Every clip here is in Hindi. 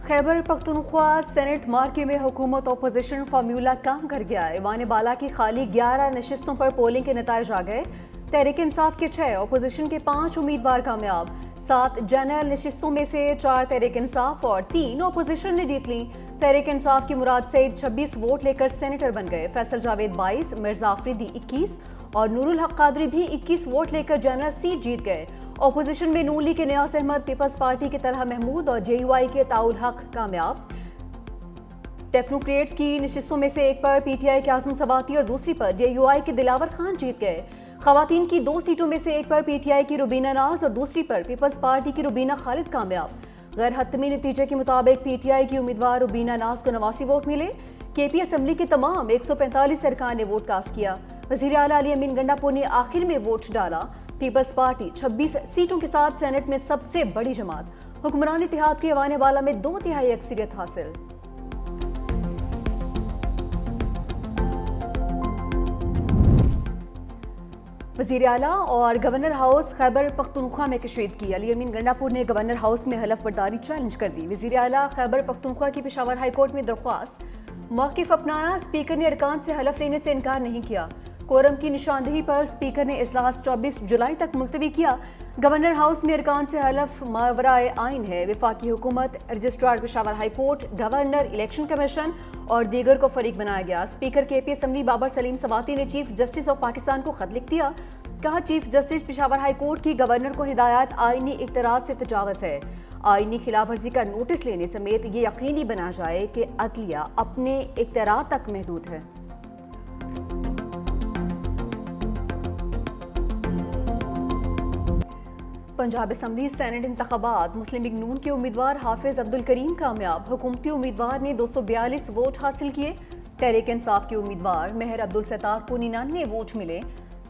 खैबर पख्तूनख्वा सेनेट मार्के में हुकूमत अपोजिशन फार्मूला काम कर गया। ईवान बाला की खाली 11 नशिस्तों पर पोलिंग के नताइज आ गए। तहरीक इंसाफ के 6, अपोजिशन के 5 उम्मीदवार कामयाब। 7 जनरल नशिस्तों में से 4 तहरीक इंसाफ और 3 अपोजिशन ने जीत ली। तहरीक इंसाफ की मुराद सईद 26 वोट लेकर सेनेटर बन गए। फैसल जावेद 22, मिर्जा आफरीदी 21 और नूरुल हक कादरी भी 21 वोट लेकर जनरल सीट जीत गए। अपोजिशन में नून लीग के नियाज अहमद, पीपल्स पार्टी के तलहा महमूद और JUI के ताउल हक कामयाब। टेक्नोक्रेट्स की नशिस्तों में से एक पर PTI के आजम सवाती और दूसरी पर JUI के दिलावर खान जीत गए। खवातीन की 2 सीटों में से एक पर PTI की रुबीना नाज और दूसरी पर पीपल्स पार्टी की रुबीना खालिद कामयाब। गैर हतमी नतीजे के मुताबिक PTI की उम्मीदवार रुबीना नाज को 89 वोट मिले। KP असम्बली के तमाम 145 अरकान ने वोट कास्ट किया। वज़ीर आला अली अमीन गंडापुर ने आखिर में वोट डाला। पीपल्स पार्टी 26 सीटों के साथ सेनेट में सबसे बड़ी जमात। हुक्मरान इत्तेहाद की ईवान बाला में 2/3 अक्सरियत हासिल। वज़ीर आला और गवर्नर हाउस खैबर पख्तूनख्वा में कशीदगी। अली अमीन गंडापुर ने गवर्नर हाउस में हलफ बर्दारी चैलेंज कर दी। वज़ीर आला खैबर पख्तूनख्वा की पेशावर हाईकोर्ट में दरख्वास्त। मौक़िफ़ अपनाया, स्पीकर ने अरकान से हलफ लेने से इनकार नहीं किया। कोरम की निशानदेही पर स्पीकर ने इजलास 24 जुलाई तक मुलतवी किया। गवर्नर हाउस में अरकान से हलफ मावराए आइन है। वफाकी हुकूमत, registrar Peshawar high court, governor, election commission और दीगर को फरीक बनाया गया। Speaker KP assembly Babar Saleem Swati ने चीफ जस्टिस ऑफ पाकिस्तान को खत लिख दिया। कहा, चीफ जस्टिस पेशावर हाईकोर्ट की गवर्नर को हिदायत आईनी इख्तराज से तजावज़ है। आईनी खिलाफ वर्जी का नोटिस लेने समेत ये यकीनी बनाया जाए कि अदलिया अपने इख्तियार तक महदूद है। पंजाब असम्बली सेनेट इंतखाबात, मुस्लिम लीग नून के उम्मीदवार हाफिज अब्दुल करीम कामयाब। हुकूमती उम्मीदवार ने 242 वोट हासिल किए। तहरीक इंसाफ के उम्मीदवार मेहर अब्दुल सत्तार को 99 वोट मिले।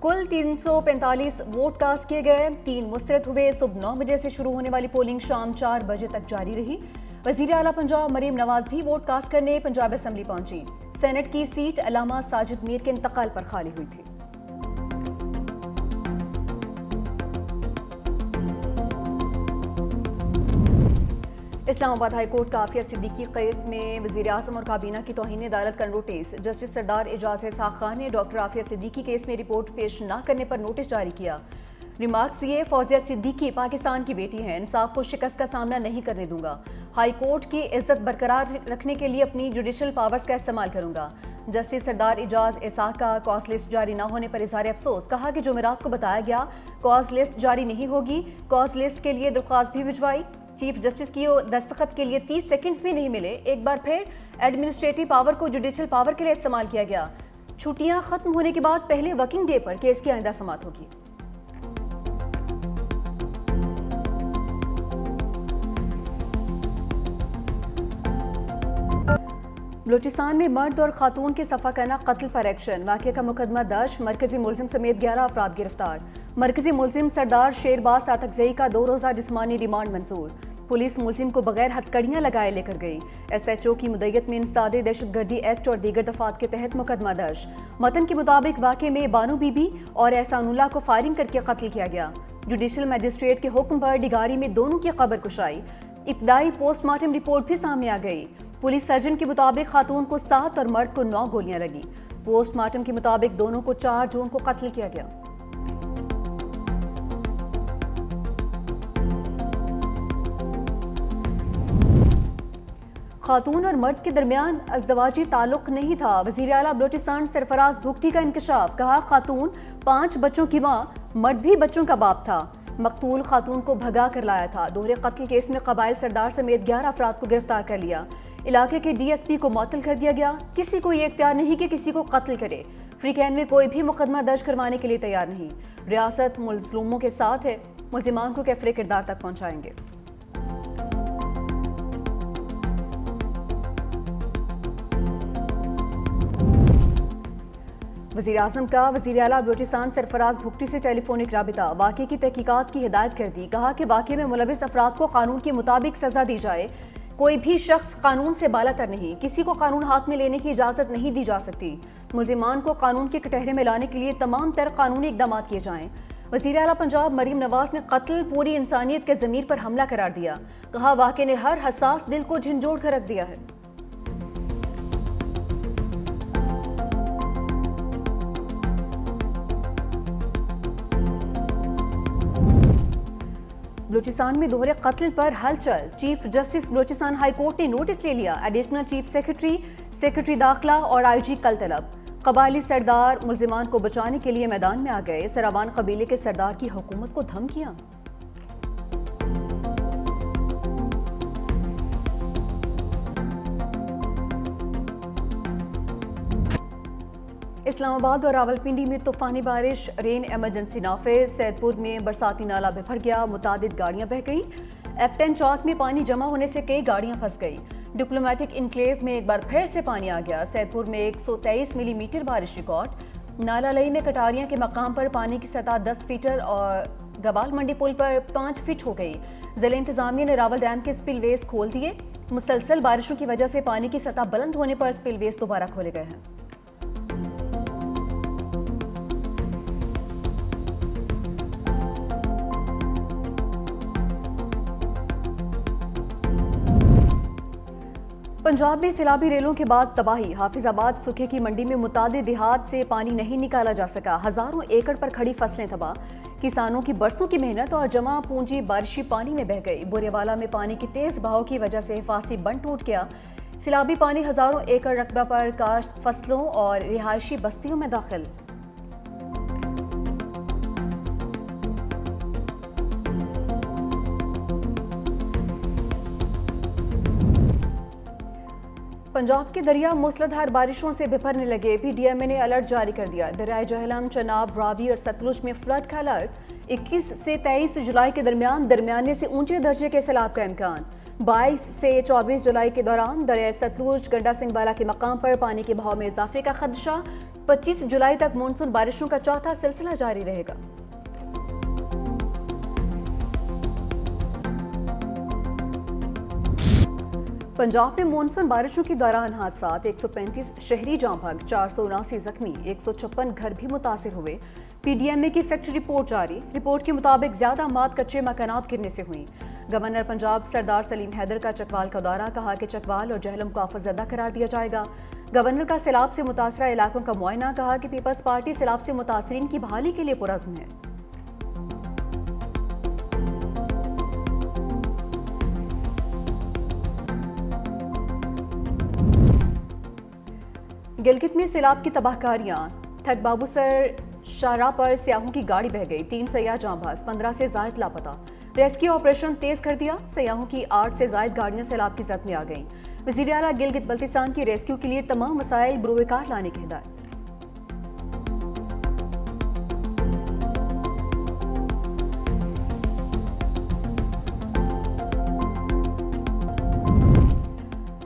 कुल 345 वोट कास्ट किए गए। 3 मुस्तरद हुए। सुबह 9 बजे से शुरू होने वाली पोलिंग शाम 4 बजे तक जारी रही। वज़ीर आला पंजाब मरीम नवाज भी वोट कास्ट करने पंजाब असम्बली पहुंची। सेनेट की सीट अलामा साजिद मीर के इंतकाल पर खाली हुई थी। इस्लामाबाद हाईकोर्ट का आफिया सिद्दीकी केस में वज़ीर आज़म और काबीना की तौहीन अदालत का नोटिस। जस्टिस सरदार एजाज इसाक खान ने डॉक्टर आफिया सिद्दीकी केस में रिपोर्ट पेश न करने पर नोटिस जारी किया। रिमार्क्स ये, फौजिया सिद्दीकी पाकिस्तान की बेटी हैं, इंसाफ को शिकस्त का सामना नहीं करने दूंगा। हाई कोर्ट की इज्जत बरकरार रखने के लिए अपनी जुडिशल पावर्स का इस्तेमाल करूंगा। जस्टिस सरदार एजाज इसाक का कॉज लिस्ट जारी न होने पर इज़हार अफसोस। कहा कि जुमेरात को बताया गया कॉज लिस्ट जारी नहीं होगी। कॉज लिस्ट के लिए दरख्वास्त भी भिजवाई। चीफ जस्टिस की दस्तखत के लिए 30 सेकंड्स भी नहीं मिले। एक बार फिर एडमिनिस्ट्रेटिव पावर को जुडिशल पावर के लिए इस्तेमाल किया गया। छुट्टियां खत्म होने के बाद पहले वर्किंग डे पर केस की आइंदा समाअत होगी। बलूचिस्तान में मर्द और खातून के सफाकाना कत्ल पर एक्शन। वाक़े का मुकदमा दर्ज। मरकजी मुलजिम समेत 11 अफराद गिरफ्तार। मरकजी मुलजिम सरदार शेरबाज सातकजई का 2 रोज़ा जिस्मानी रिमांड मंजूर। पुलिस मुलजिम को बगैर हथकड़ियाँ लगाए लेकर गई। SHO की मुद्दत में इंसदादे दहशतगर्दी एक्ट और दीगर दफात के तहत मुकदमा दर्ज। मतन के मुताबिक वाक़े में बानू बीबी और एहसानुल्लाह को फायरिंग करके कत्ल किया गया। जुडिशल मजिस्ट्रेट के हुक्म पर डिगारी में दोनों की कब्र कुशाई। इब्तदाई पोस्टमार्टम रिपोर्ट भी सामने आ गई। पुलिस सर्जन के मुताबिक खातून को 7 और मर्द को 9 गोलियां लगी। पोस्टमार्टम के मुताबिक दोनों को 4 जून को कत्ल किया गया। खातून और मर्द के दरमियान अज़दवाजी ताल्लुक नहीं था। वज़ीर आला बलूचिस्तान सरफराज भुगटी का इंकशाफ। कहा, खातून 5 बच्चों की मां, मर्द भी बच्चों का बाप था। मकतूल खातून को भगा कर लाया था। दोहरे कत्ल केस में कबाइल सरदार समेत 11 अफराद को गिरफ्तार कर लिया। इलाके के DSP को मुअत्तल कर दिया गया। किसी को ये इख्तियार नहीं कि किसी को कत्ल करे। फ्रीकैन में कोई भी मुकदमा दर्ज करवाने के लिए तैयार नहीं। रियासत मुल्ज़िमों के साथ है। मुल्ज़िमान को कैफरे किरदार तक पहुँचाएंगे। वज़ीर आज़म का वज़ीर आला बलूचिस्तान सरफराज भुगटी से टेलीफोनिक राबिता। वाक़े की तहकीकात की हिदायत कर दी। कहा कि वाक़े में मुलविस अफराद को कानून के मुताबिक सज़ा दी जाए। कोई भी शख्स कानून से बालातर नहीं। किसी को कानून हाथ में लेने की इजाज़त नहीं दी जा सकती। मुल्ज़िमान को कानून के कटहरे में लाने के लिए तमाम तर कानूनी इक़दाम किए जाएँ। वज़ीर आला पंजाब मरीम नवाज ने कत्ल पूरी इंसानियत के ज़मीर पर हमला करार दिया। कहा वाक़े ने हर हसास दिल को झंझोड़ कर रख दिया है। बलूचिस्तान में दोहरे कत्ल पर हलचल। Chief justice Balochistan high court ने नोटिस ले लिया। एडिशनल चीफ सेक्रेटरी दाखिला और आईजी कल तलब। कबायली सरदार मुल्जिमान को बचाने के लिए मैदान में आ गए। सरावान कबीले के सरदार की हुकूमत को धमकियां। इस्लामाबाद और रावलपिंडी में तूफानी बारिश, रेन इमरजेंसी नाफिज। सैदपुर में बरसाती नाला बिफर गया, मुतादिद गाड़ियां बह गईं। F10 चौक में पानी जमा होने से कई गाड़ियां फंस गई। डिप्लोमेटिक इनक्लेव में एक बार फिर से पानी आ गया। सैदपुर में 123 मिलीमीटर बारिश रिकॉर्ड। नालालई में कटारियां के मकाम पर पानी की सतह 10 फीटर और गबाल मंडी पुल पर 5 फीट हो गई। जिला इंतजामिया ने रावल डैम के स्पिलवेज खोल दिए। मुसलसल बारिशों की वजह से पानी की सतह बुलंद होने पर स्पिलवेज दोबारा खोले गए हैं। पंजाब में सैलाबी रेलों के बाद तबाही। हाफिजाबाद सुखे की मंडी में मुतादिद देहात से पानी नहीं निकाला जा सका। हजारों एकड़ पर खड़ी फसलें तबाह। किसानों की बरसों की मेहनत और जमा पूंजी बारिशी पानी में बह गई। बोरेवाला में पानी की तेज बहाव की वजह से हिफाजती बंद टूट गया। सैलाबी पानी हजारों एकड़ रकबा पर काश्त फसलों और रिहायशी बस्तियों में दाखिल। पंजाब के दरिया मूसलाधार बारिशों से बिफरने लगे। PDMA ने अलर्ट जारी कर दिया। दरियाए जहलम, चनाब, रावी और सतलुज में फ्लड का अलर्ट। 21 से 23 जुलाई के दरमियाने से ऊंचे दर्जे के सैलाब का इम्कान। 22 से 24 जुलाई के दौरान दरियाए सतलुज, गंडा सिंहबाला के मकाम पर पानी के बहाव में इजाफे का खदशा। 25 जुलाई तक मानसून बारिशों का चौथा सिलसिला जारी रहेगा। पंजाब में मानसून बारिशों के दौरान हादसात। 135 शहरी जाँ भाग, 479 जख्मी, 156 घर भी मुतासिर हुए। PDMA की फैक्ट रिपोर्ट जारी। रिपोर्ट के मुताबिक ज्यादा मात कच्चे मकानात गिरने से हुई। गवर्नर पंजाब सरदार सलीम हैदर का चकवाल का दौरा। कहा कि चकवाल और जहलम को आफतज़दा करार दिया जाएगा। गवर्नर का सैलाब से मुतासरा इलाकों का मुआयना। कहा कि पीपल्स पार्टी सैलाब से मुतासरीन की बहाली के लिए पुरज़्म है। गिलगित में सैलाब की तबाहकारियां। थक बाबूसर शाहराह पर सियाहों की गाड़ी बह गई। 3 सयाह जाँ भाग, 15 से जायद लापता। रेस्क्यू ऑपरेशन तेज कर दिया। सयाहों की 8 से जायद गाड़ियां सैलाब की जद में आ गईं। वज़ीर आला गिलगित बल्तिस्तान की रेस्क्यू के लिए तमाम वसाइल बुरुएकार लाने की हिदायत।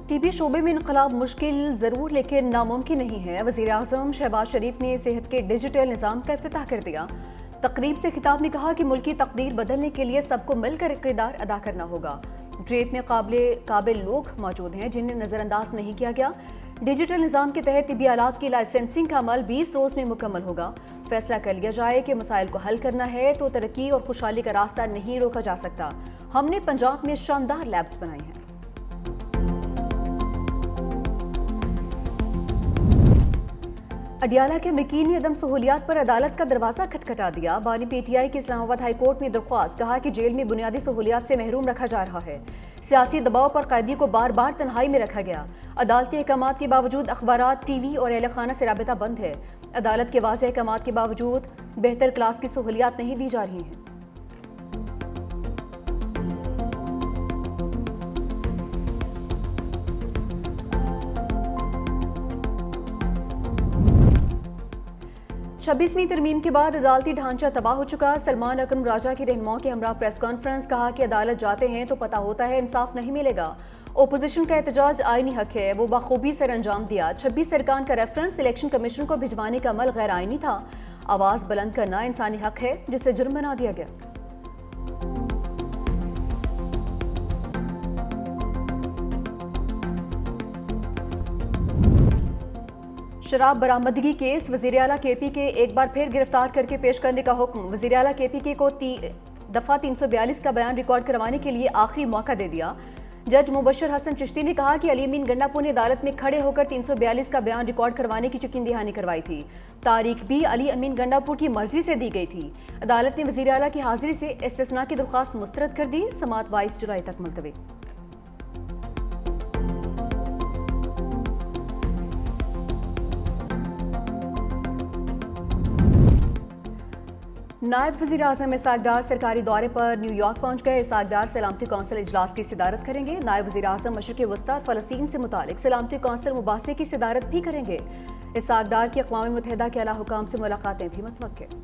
टीबी शोबे में इनकलाब मुश्किल ज़रूर लेकिन नामुमकिन नहीं है। वज़ीर आज़म शहबाज शरीफ ने सेहत के डिजिटल निज़ाम का इफ्तिताह कर दिया। तकरीब से खिताब में कहा कि मुल्क की तकदीर बदलने के लिए सबको मिलकर किरदार अदा करना होगा। ड्रेप में काबिल लोग मौजूद हैं जिन्हें नज़रअंदाज नहीं किया गया। डिजिटल निज़ाम के तहत तिबी आलात की लाइसेंसिंग का अमल 20 रोज़ में मुकम्मल होगा। फैसला कर लिया जाए कि मसाइल को हल करना है तो तरक्की और खुशहाली का रास्ता नहीं रोका जा सकता। हमने पंजाब में शानदार लैब्स बनाए हैं। अडियाला के मकीनी अदम सहूलियात पर अदालत का दरवाजा खटखटा दिया। बानी PTI की इस्लामाबाद हाई कोर्ट में दरख्वास्त। कहा कि जेल में बुनियादी सहूलियात से महरूम रखा जा रहा है। सियासी दबाव पर कैदियों को बार बार तन्हाई में रखा गया। अदालती अहकामात के बावजूद अखबारात, TV और अहल खाना से राबिता बंद है। अदालत के वाज़ेह अहकामात के बावजूद बेहतर क्लास की सहूलियात नहीं दी जा रही हैं। छब्बीसवीं तरमीम के बाद अदालती ढांचा तबाह हो चुका। सलमान अकरम राजा की रहनुमाओं के हमरा प्रेस कॉन्फ्रेंस। कहा कि अदालत जाते हैं तो पता होता है इंसाफ नहीं मिलेगा। ओपोजिशन का एहतजाज आईनी हक है, वो बखूबी सर अंजाम दिया। 26 सरकान का रेफरेंस इलेक्शन कमीशन को भिजवाने का अमल गैर आईनी था। आवाज बुलंद करना इंसानी हक है जिसे जुर्म बना दिया गया। शराब बरामदगी केस वज़ीर आला KPK के एक बार फिर गिरफ्तार करके पेश करने का हुक्म। वज़ीर आला KPK को दफ़ा 342 का बयान रिकॉर्ड करवाने के लिए आखिरी मौका दे दिया। जज मुबशर हसन चिश्ती ने कहा कि अली अमीन गंडापुर ने अदालत में खड़े होकर 342 का बयान रिकॉर्ड करवाने की यकीन दहानी करवाई थी। तारीख भी अली अमीन गंडापुर की मर्जी से दी गई थी। अदालत ने वज़ीर आला की हाजिरी से इस्तिस्ना की दरख्वास्त मुस्तरद कर दी। समाअत 22 जुलाई तक मुलतवी। नायब वज़ीर आज़म इसाक डार सरकारी दौरे पर न्यूयॉर्क पहुंच गए। इसाक डार सलामती कौंसिल इजलास की सदारत करेंगे। नायब वज़ीर आज़म मशरिक़ वस्ता और फ़लस्तीन से मुतालिक सलामती कौंसिल मुबासे की सदारत भी करेंगे। इसाक डार की अक़वाम मुत्तहिदा के आला हुकाम से मुलाकातें भी मुतवक्किल।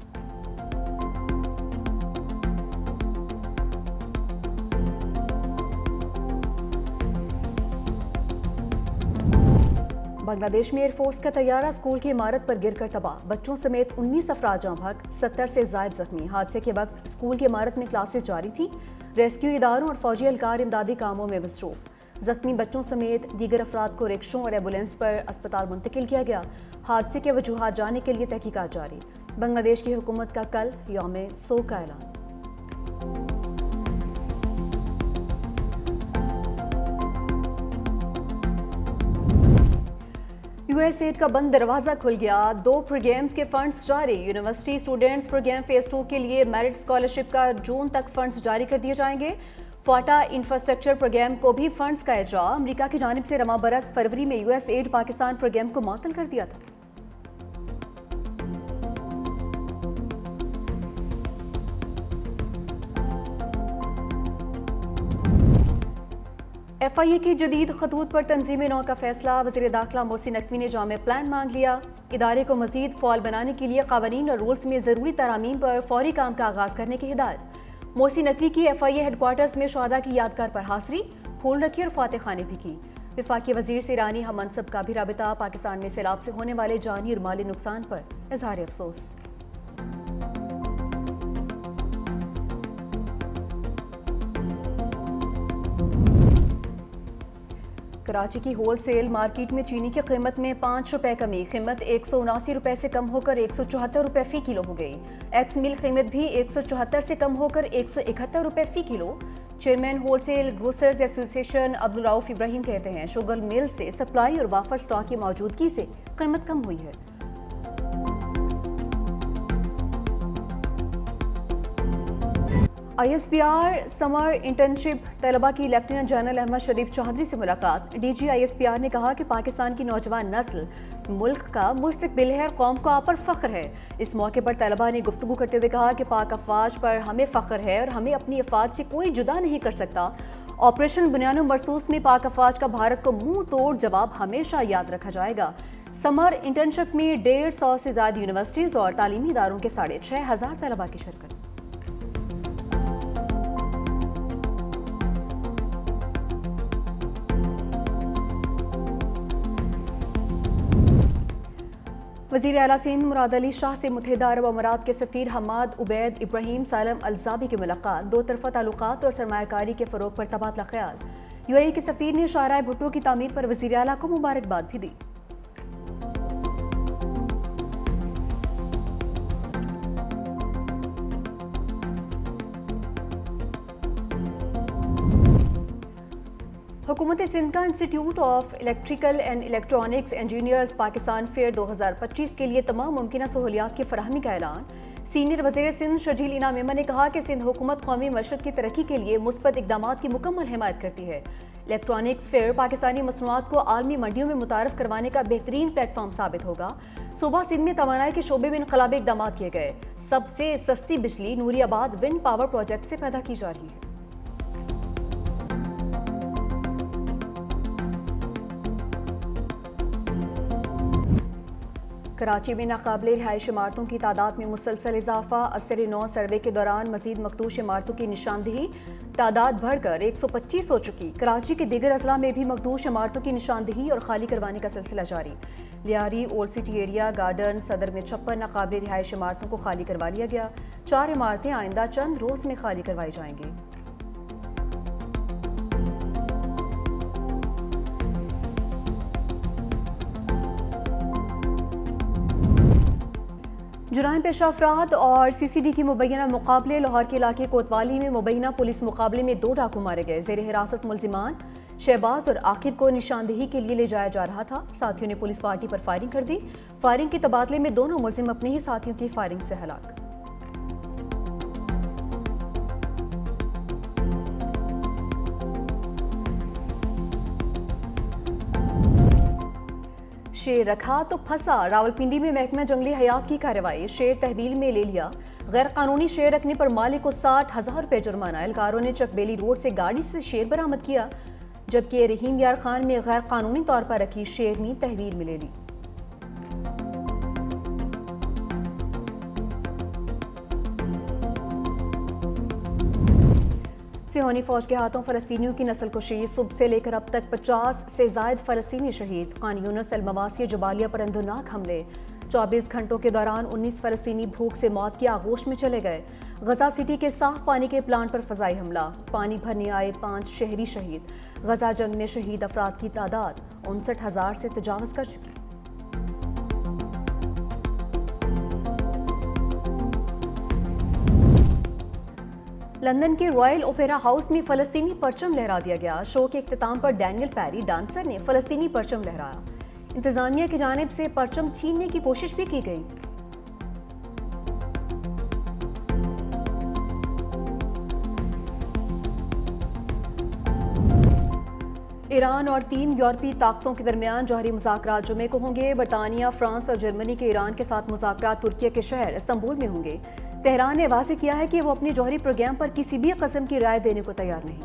बांग्लादेश में एयरफोर्स का तैयारा स्कूल की इमारत पर गिरकर तबाह। बच्चों समेत 19 अफराद जाँ बहक, 70 से जायद जख्मी। हादसे के वक्त स्कूल की इमारत में क्लासेस जारी थी। रेस्क्यू इदारों और फौजी एहलकार इमदादी कामों में मसरूफ। जख्मी बच्चों समेत दीगर अफराद को रिक्शों और एम्बुलेंस पर अस्पताल मुंतकिल किया गया। हादसे के वजूहात जानने के लिए तहकीकात जारी। बांग्लादेश की हुकूमत का कल यौम सोग का ऐलान। USAID का बंद दरवाज़ा खुल गया। 2 प्रोग्राम्स के फंड्स जारी। यूनिवर्सिटी स्टूडेंट्स प्रोग्राम फेज़ 2 के लिए मेरिट स्कॉलरशिप का जून तक फंड्स जारी कर दिए जाएंगे। फाटा इंफ्रास्ट्रक्चर प्रोग्राम को भी फंड्स का इजरा। अमरीका की जानिब से रमा बरस फरवरी में USAID पाकिस्तान प्रोग्राम को मुअत्तल कर दिया था। FIA की जदीद खतूत पर तंजीम नौ का फैसला। वज़ीर दाखिला मोहसिन नकवी ने जामे प्लान मांग लिया। इदारे को मजीद फ़ॉल बनाने के लिए क़वानीन और रूल्स में ज़रूरी तरामीम पर फौरी काम का आगाज़ करने की हिदायत। मोहसिन नकवी की FIA हेडक्वार्टर्स में शहदा की यादगार पर हाज़री, फूल रखी और फातह खाने भी की। वफाकी वज़ीर से ईरानी हम मनसब का भी राबिता। पाकिस्तान में सैलाब से होने वाले जानी और माली नुकसान पर इज़हार अफसोस। कराची की होलसेल मार्केट में चीनी की कीमत में 5 रुपए कमी। कीमत 179 रुपए से कम होकर 174 रुपए फी किलो हो गई। एक्स मिल कीमत भी 174 से कम होकर 171 रुपए फी किलो। Chairman wholesale grocers association Abdul Rauf Ibrahim कहते हैं शुगर मिल से सप्लाई और वाफर स्टॉक की मौजूदगी से कीमत कम हुई है। ISPR समर इंटर्नशिप तलबा की लेफ्टिनेंट जनरल अहमद शरीफ चौधरी से मुलाकात। DG ISPR ने कहा कि पाकिस्तान की नौजवान नस्ल मुल्क का मुस्तकबिल है और कौम को आप पर फ़ख्र है। इस मौके पर तलबा ने गुफ्तगू करते हुए कहा कि पाक अफवाज पर हमें फ़ख्र है और हमें अपनी अफवाज से कोई जुदा नहीं कर सकता। ऑपरेशन बुनियानो मरसूस में पाक अफवाज का भारत को मुंह तोड़ जवाब हमेशा याद रखा जाएगा। समर इंटर्नशिप में 150 से ज़्यादा यूनिवर्सिटीज़ और तालीमी इदारों के 6500 तलबा की शिरकत। वज़ीर आला सिंध मुराद अली शाह से मुत्तहिदा अरब अमारात के सफ़ीर हमाद उबैद इब्राहिम सालम अलजाबी की मुलाकात। 2 तरफ़ा ताल्लुकात और सरमायाकारी के फ़रोग़ पर तबादला ख्याल। UAE के सफ़ीर ने शाहराह भुट्टो की तामीर पर वज़ीर आला को मुबारकबाद भी दी। हुकूमत सिंध का institute of electrical and electronics engineers Pakistan fair 2025 के लिए तमाम मुमकिन सहूलियात की फराहमी का ऐलान। सीनियर वज़ीर सिंध शर्जील इनाम मेमन ने कहा कि सिंध हुकूमत कौमी मशरक़ की तरक्की के लिए मुस्बत इक़दामात की मुकम्मल हिमायत करती है। इलेक्ट्रॉनिक्स फेयर पाकिस्तानी मसनूआत को आलमी मंडियों में मुतारफ़ करवाने का बेहतरीन प्लेटफॉर्म साबित होगा। सूबा सिंध में तवानाई के शोबे में इनकलाबी इक़दामात किए गए। सबसे सस्ती बिजली नूरियाबाद विंड पावर प्रोजेक्ट से पैदा की जा रही है। कराची में नाकाबिले रिहाइश इमारतों की तादाद में मुसलसल इजाफा। असर 9 सर्वे के दौरान मजीद मकदूश इमारतों की निशानदही तादाद बढ़कर 125 हो चुकी। कराची के दीगर अजला में भी मकदूश इमारतों की निशानदही और खाली करवाने का सिलसिला जारी। Lyari, old city area, garden, सदर में 56 नाकाबिले रिहाइश इमारतों को खाली करवा लिया गया। 4 इमारतें आइंदा चंद रोज में खाली करवाई जाएंगी। जुराइम पेशा अफराद और CCD की मुबैना मुकाबले। लाहौर के इलाके कोतवाली में मुबैना पुलिस मुकाबले में 2 डाकू मारे गए। जेर हिरासत मुल्जिमान शहबाज और आकिब को निशानदेही के लिए ले जाया जा रहा था। साथियों ने पुलिस पार्टी पर फायरिंग कर दी। फायरिंग के तबादले में दोनों मुल्जिम अपने ही साथियों की फायरिंग से हलाक। शेर रखा तो फंसा। रावलपिंडी में महकमा जंगली हयात की कार्रवाई। शेर तहवील में ले लिया। गैर कानूनी शेर रखने पर मालिक को 60,000 रुपये जुर्माना। एहलकारों ने चकबेली रोड से गाड़ी से शेर बरामद किया, जबकि रहीम यार खान में गैर कानूनी तौर पर रखी शेरनी तहवील में ले ली। सिहोनी फौज के हाथों फलस्तीनियों की नस्ल कुशी। सुबह से लेकर अब तक 50 से ज्यादा फलस्तीनी शहीद। खान यूनिस अल मवासी जबालिया पर अंधोनाक हमले। 24 घंटों के दौरान 19 फलस्तीनी भूख से मौत की आगोश में चले गए। गजा सिटी के साफ पानी के प्लांट पर फजाई हमला। पानी भरने आए 5 शहरी शहीद। गजा जंग में शहीद अफराद की तादाद 59,000 से तजावज कर चुकी। लंदन के रॉयल ओपेरा हाउस में फलस्तीनी परचम लहरा दिया गया। शो के इख्तिताम पर डैनियल पैरी डांसर ने फलस्तीनी परचम लहराया। इंतजामिया की जानिब से परचम छीनने की कोशिश भी की गई। ईरान और 3 यूरोपीय ताकतों के दरमियान जौहरी मुज़ाकरात जुमे को होंगे। बरतानिया, फ्रांस और जर्मनी के ईरान के साथ मुज़ाकरात तुर्की के शहर इस्तांबुल में होंगे। तेहरान ने वाज़ेह किया है कि वो अपने जौहरी प्रोग्राम पर किसी भी किस्म की राय देने को तैयार नहीं।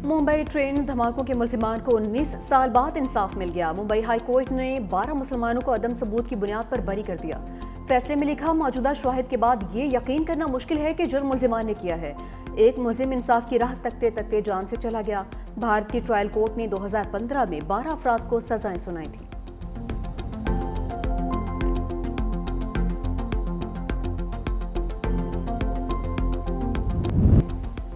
मुंबई ट्रेन धमाकों के मुल्जिमान को 19 साल बाद इंसाफ मिल गया। मुंबई हाई कोर्ट ने 12 मुसलमानों को अदम सबूत की बुनियाद पर बरी कर दिया। फैसले में लिखा, मौजूदा शवाहिद के बाद ये यकीन करना मुश्किल है कि जुर्म मुल्जिमान ने किया है। एक मुल्जिम इंसाफ की राह तकते तकते जान से चला गया। भारत की ट्रायल कोर्ट ने 2015 में 12 अफराद को सजाएं सुनाई थी।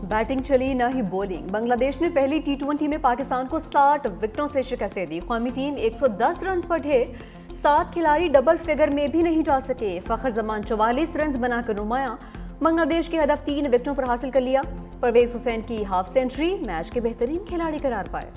बैटिंग चली न ही बॉलिंग। बांग्लादेश ने पहली T20 में पाकिस्तान को 60 विकेटों से शिकस्त दी। कौमी टीम 110 रन पर ढेर। 7 खिलाड़ी डबल फिगर में भी नहीं जा सके। फखर जमान 44 रन बनाकर नुमाया। बांग्लादेश के हदफ 3 विकेटों पर हासिल कर लिया। परवेज हुसैन की हाफ सेंचुरी मैच के बेहतरीन खिलाड़ी करार पाए।